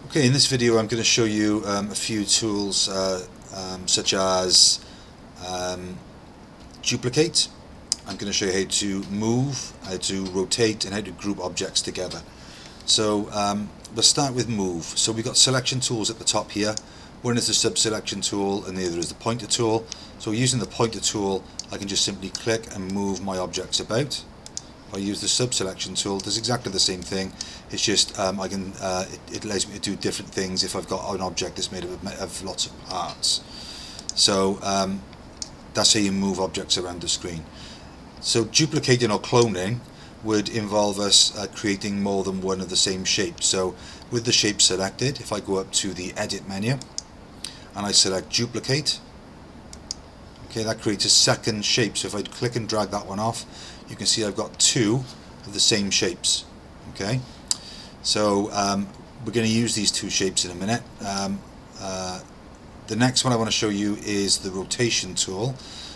Okay, in this video I'm going to show you a few tools such as duplicate. I'm going to show you how to move, how to rotate, and how to group objects together. So let's start with move. So we've got selection tools at the top here. One is the sub selection tool and the other is the pointer tool. So using the pointer tool I can just simply click and move my objects about. If I use the sub selection tool, it does exactly the same thing. It's just it allows me to do different things if I've got an object that's made of lots of parts. So that's how you move objects around the screen. So duplicating or cloning would involve us creating more than one of the same shape. So with the shape selected, if I go up to the edit menu and I select duplicate, okay, that creates a second shape. So if I click and drag that one off, you can see I've got two of the same shapes. Okay, so we're going to use these two shapes in a minute. The next one I want to show you is the rotation tool.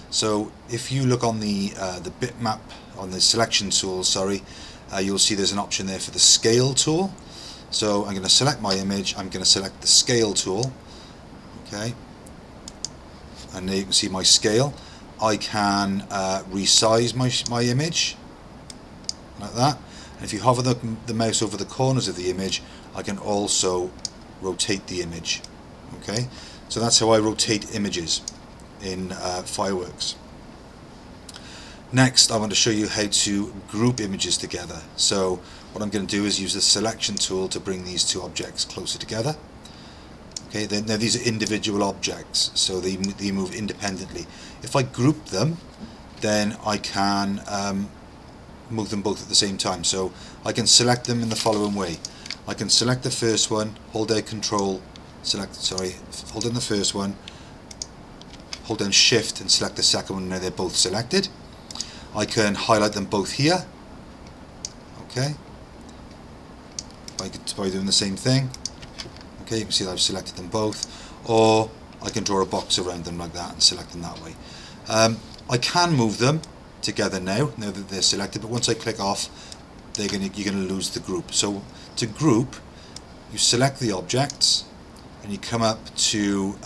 So if you look on the bitmap, on the selection tool, you'll see there's an option there for the scale tool. So I'm going to select my image, I'm going to select the scale tool, okay, and there you can see my scale. I can resize my image like that, and if you hover the mouse over the corners of the image, I can also rotate the image. Okay, so that's how I rotate images in Fireworks. Next I want to show you how to group images together. So what I'm going to do is use the selection tool to bring these two objects closer together. Okay, now these are individual objects, so they move independently. If I group them, then I can move them both at the same time. So I can select them in the following way. I can select the first one, hold down hold down the first one, hold down shift and select the second one. Now they're both selected. I can highlight them both here, okay, by doing the same thing. Okay, you can see that I've selected them both, or I can draw a box around them like that and select them that way. I can move them together now that they're selected, but once I click off, you're going to lose the group. So to group, you select the objects and you come up to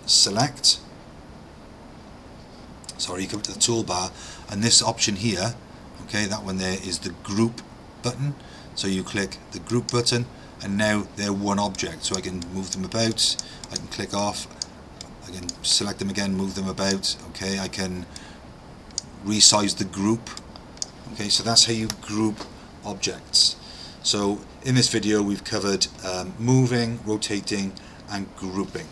select. You come to the toolbar, and this option here, okay, that one there is the group button. So you click the group button, and now they're one object. So I can move them about, I can click off, I can select them again, move them about. Okay, I can resize the group. Okay, so that's how you group objects. So in this video we've covered moving, rotating and grouping.